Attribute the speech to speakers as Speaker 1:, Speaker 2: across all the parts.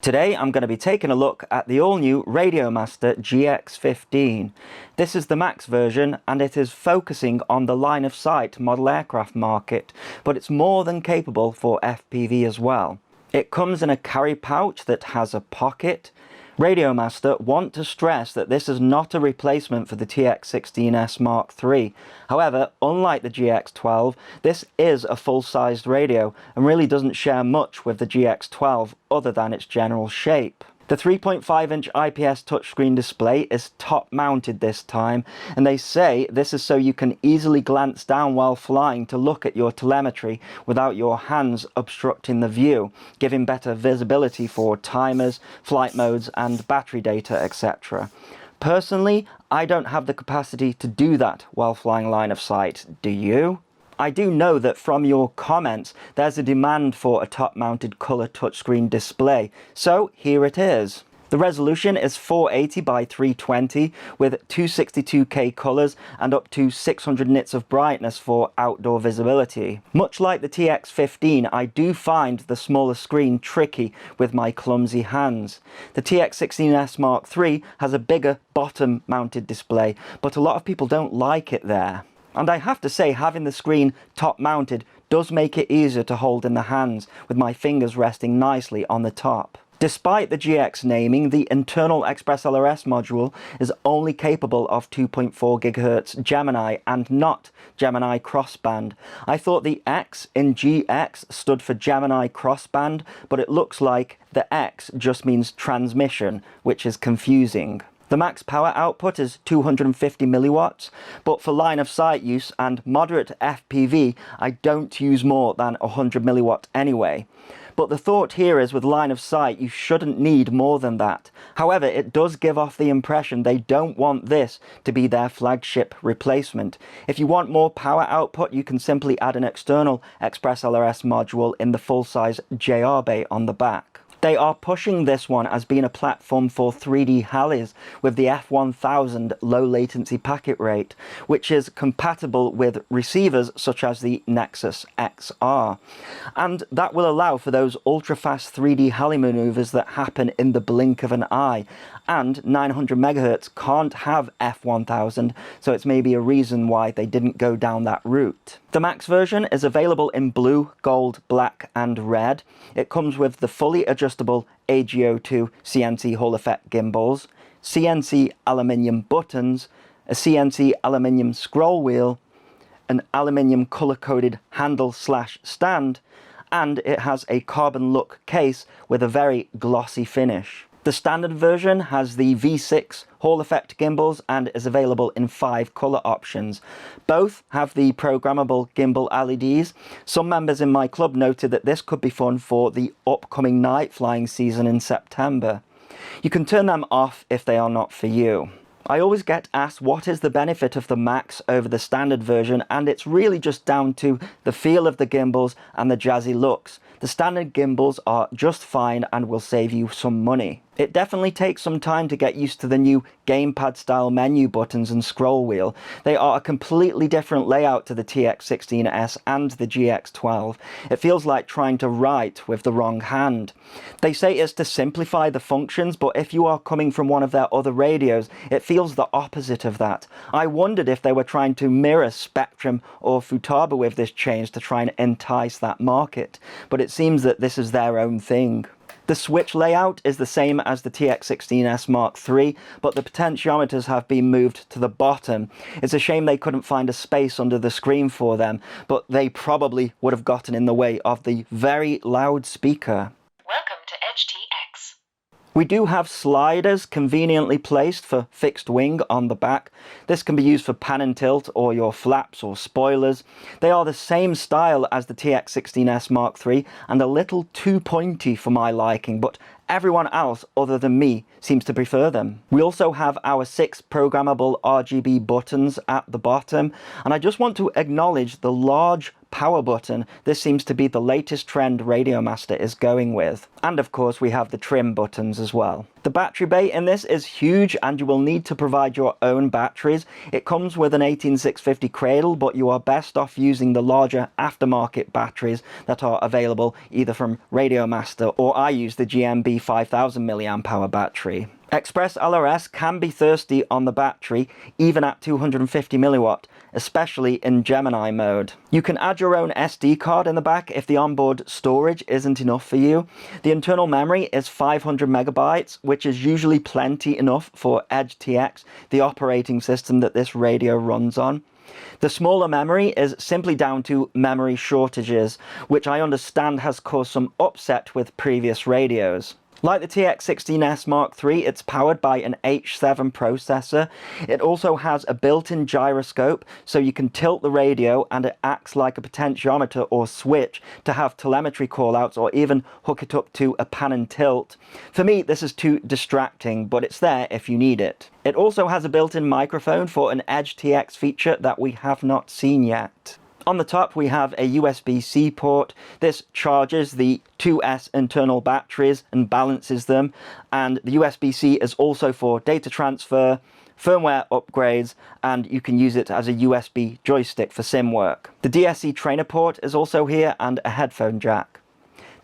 Speaker 1: Today I'm going to be taking a look at the all-new Radiomaster GX15. This is the max version and it is focusing on the line-of-sight model aircraft market, but it's more than capable for FPV as well. It comes in a carry pouch that has a pocket. Radiomaster want to stress that this is not a replacement for the TX16S Mark III. However, unlike the GX12, this is a full-sized radio and really doesn't share much with the GX12 other than its general shape. The 3.5-inch IPS touchscreen display is top-mounted this time, and they say this is so you can easily glance down while flying to look at your telemetry without your hands obstructing the view, giving better visibility for timers, flight modes and battery data, etc. Personally, I don't have the capacity to do that while flying line of sight. Do you? I do know that from your comments there's a demand for a top-mounted colour touchscreen display, so here it is. The resolution is 480 by 320 with 262K colours and up to 600 nits of brightness for outdoor visibility. Much like the TX15, I do find the smaller screen tricky with my clumsy hands. The TX16S Mark III has a bigger bottom-mounted display, but a lot of people don't like it there. And I have to say, having the screen top-mounted does make it easier to hold in the hands, with my fingers resting nicely on the top. Despite the GX naming, the internal ExpressLRS module is only capable of 2.4 GHz Gemini and not Gemini Crossband. I thought the X in GX stood for Gemini Crossband, but it looks like the X just means transmission, which is confusing. The max power output is 250 milliwatts, but for line of sight use and moderate FPV, I don't use more than 100 milliwatt anyway. But the thought here is with line of sight, you shouldn't need more than that. However, it does give off the impression they don't want this to be their flagship replacement. If you want more power output, you can simply add an external ExpressLRS module in the full-size JR bay on the back. They are pushing this one as being a platform for 3D halis with the F1000 low latency packet rate, which is compatible with receivers such as the Nexus XR. And that will allow for those ultra-fast 3D heli maneuvers that happen in the blink of an eye. And 900 MHz can't have F1000, so it's maybe a reason why they didn't go down that route. The max version is available in blue, gold, black and red. It comes with the fully adjustable AGO2 CNC Hall effect gimbals, CNC aluminium buttons, a CNC aluminium scroll wheel, an aluminium color-coded handle/stand, and it has a carbon look case with a very glossy finish. The standard version has the V6 Hall effect gimbals and is available in 5 colour options. Both have the programmable gimbal LEDs. Some members in my club noted that this could be fun for the upcoming night flying season in September. You can turn them off if they are not for you. I always get asked what is the benefit of the Max over the standard version, and it's really just down to the feel of the gimbals and the jazzy looks. The standard gimbals are just fine and will save you some money. It definitely takes some time to get used to the new gamepad style menu buttons and scroll wheel. They are a completely different layout to the TX16S and the GX12. It feels like trying to write with the wrong hand. They say it's to simplify the functions, but if you are coming from one of their other radios, it feels the opposite of that. I wondered if they were trying to mirror Spektrum or Futaba with this change to try and entice that market, but it seems that this is their own thing. The switch layout is the same as the TX16S Mark III, but the potentiometers have been moved to the bottom. It's a shame they couldn't find a space under the screen for them, but they probably would have gotten in the way of the very loud speaker.
Speaker 2: Welcome to EdgeTX.
Speaker 1: We do have sliders conveniently placed for fixed wing on the back. This can be used for pan and tilt or your flaps or spoilers. They are the same style as the TX16S Mark III and a little too pointy for my liking, but everyone else other than me seems to prefer them. We also have our 6 programmable RGB buttons at the bottom, and I just want to acknowledge the large power button. This seems to be the latest trend Radiomaster is going with. And of course we have the trim buttons as well. The battery bay in this is huge, and you will need to provide your own batteries. It comes with an 18650 cradle, but you are best off using the larger aftermarket batteries that are available either from Radiomaster, or I use the GMB 5000 mAh battery. Express LRS can be thirsty on the battery, even at 250 milliwatt, especially in Gemini mode. You can add your own SD card in the back if the onboard storage isn't enough for you. The internal memory is 500 megabytes, which is usually plenty enough for Edge TX, the operating system that this radio runs on. The smaller memory is simply down to memory shortages, which I understand has caused some upset with previous radios. Like the TX16S Mark III, it's powered by an H7 processor. It also has a built-in gyroscope, so you can tilt the radio and it acts like a potentiometer or switch to have telemetry callouts, or even hook it up to a pan and tilt. For me, this is too distracting, but it's there if you need it. It also has a built-in microphone for an Edge TX feature that we have not seen yet. On the top we have a USB-C port. This charges the 2S internal batteries and balances them, and the USB-C is also for data transfer, firmware upgrades, and you can use it as a USB joystick for sim work. The DSC trainer port is also here, and a headphone jack.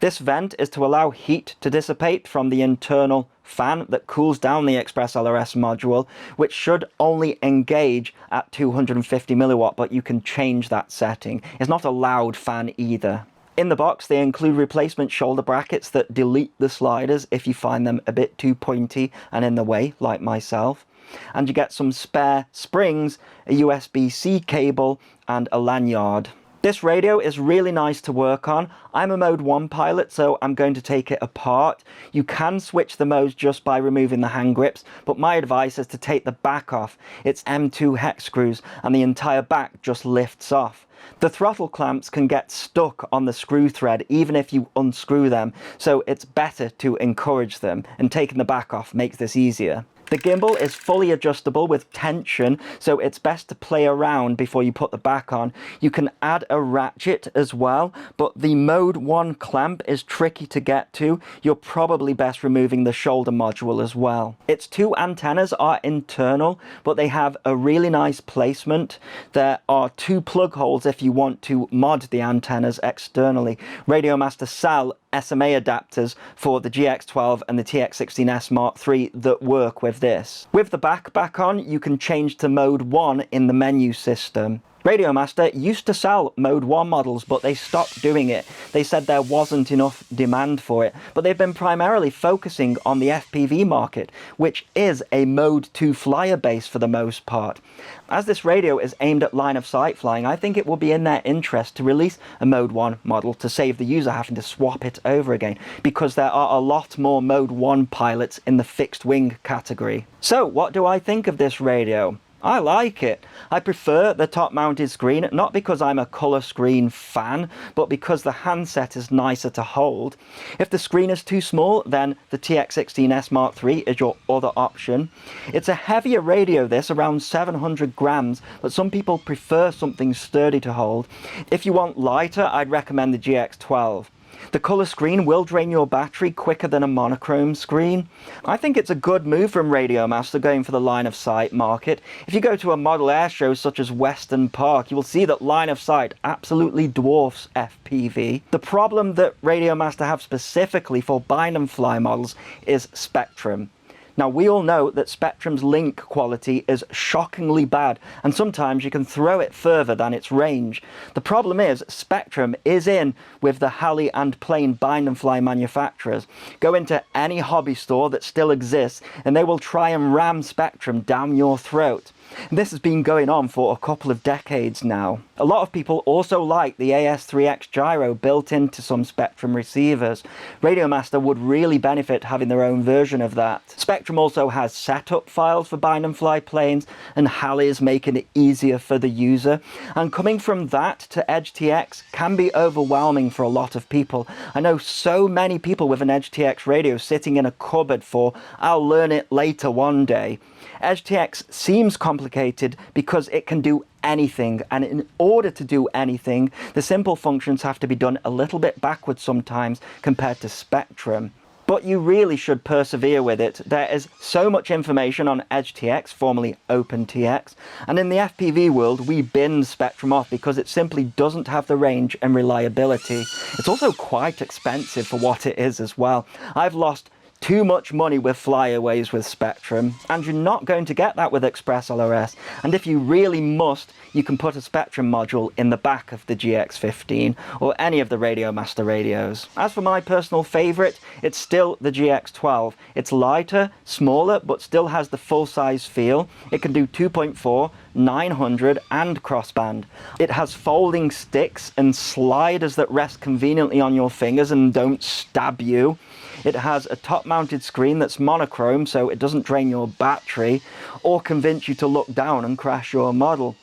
Speaker 1: This vent is to allow heat to dissipate from the internal fan that cools down the Express LRS module, which should only engage at 250 milliwatt, but you can change that setting. It's not a loud fan either. In the box they include replacement shoulder brackets that delete the sliders if you find them a bit too pointy and in the way, like myself. And you get some spare springs, a USB-C cable, and a lanyard. This radio is really nice to work on. I'm a mode 1 pilot, so I'm going to take it apart. You can switch the modes just by removing the hand grips, but my advice is to take the back off. It's M2 hex screws, and the entire back just lifts off. The throttle clamps can get stuck on the screw thread even if you unscrew them, so it's better to encourage them, and taking the back off makes this easier. The gimbal is fully adjustable with tension, so it's best to play around before you put the back on. You can add a ratchet as well, but the mode 1 clamp is tricky to get to. You're probably best removing the shoulder module as well. Its two antennas are internal, but they have a really nice placement. There are two plug holes if you want to mod the antennas externally. Radiomaster sell SMA adapters for the GX12 and the TX16S Mark III that work with this. With the back on, you can change to mode 1 in the menu system. Radiomaster used to sell mode 1 models, but they stopped doing it. They said there wasn't enough demand for it, but they've been primarily focusing on the FPV market, which is a mode 2 flyer base for the most part. As this radio is aimed at line of sight flying, I think it will be in their interest to release a mode 1 model to save the user having to swap it over again, because there are a lot more mode 1 pilots in the fixed wing category. So what do I think of this radio? I like it. I prefer the top mounted screen, not because I'm a colour screen fan, but because the handset is nicer to hold. If the screen is too small, then the TX16S Mark III is your other option. It's a heavier radio, this, around 700 grams, but some people prefer something sturdy to hold. If you want lighter, I'd recommend the GX12. The colour screen will drain your battery quicker than a monochrome screen. I think it's a good move from Radiomaster going for the line of sight market. If you go to a model air show such as Western Park, you will see that line of sight absolutely dwarfs FPV. The problem that Radiomaster have specifically for bind and fly models is Spektrum. Now, we all know that Spektrum's link quality is shockingly bad, and sometimes you can throw it further than its range. The problem is, Spektrum is in with the Halley and Plane bind and fly manufacturers. Go into any hobby store that still exists, and they will try and ram Spektrum down your throat. And this has been going on for a couple of decades now. A lot of people also like the AS3X gyro built into some Spektrum receivers. Radiomaster would really benefit having their own version of that. Spektrum also has setup files for bind and fly planes, and Halley is making it easier for the user. And coming from that to Edge TX can be overwhelming for a lot of people. I know so many people with an Edge TX radio sitting in a cupboard for, I'll learn it later one day. Edge TX seems complicated because it can do anything, and in order to do anything, the simple functions have to be done a little bit backwards sometimes compared to Spektrum. But you really should persevere with it. There is so much information on EdgeTX, formerly OpenTX, and in the FPV world we binned Spektrum off because it simply doesn't have the range and reliability. It's also quite expensive for what it is as well. I've lost too much money with flyaways with Spektrum, and you're not going to get that with Express LRS. And if you really must, you can put a Spektrum module in the back of the GX15 or any of the Radiomaster radios. As for my personal favourite, it's still the GX12. It's lighter, smaller, but still has the full-size feel. It can do 2.4, 900 and crossband. It has folding sticks and sliders that rest conveniently on your fingers and don't stab you. It has a top-mounted screen that's monochrome, so it doesn't drain your battery or convince you to look down and crash your model.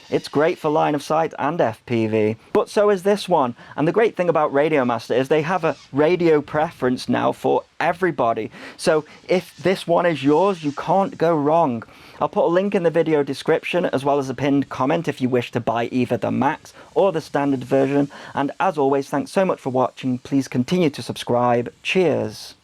Speaker 1: It's great for line of sight and FPV, but so is this one. And the great thing about Radiomaster is they have a radio preference now for everybody. So if this one is yours, you can't go wrong. I'll put a link in the video description as well as a pinned comment if you wish to buy either the Max or the standard version. And as always, thanks so much for watching. Please continue to subscribe. Cheers.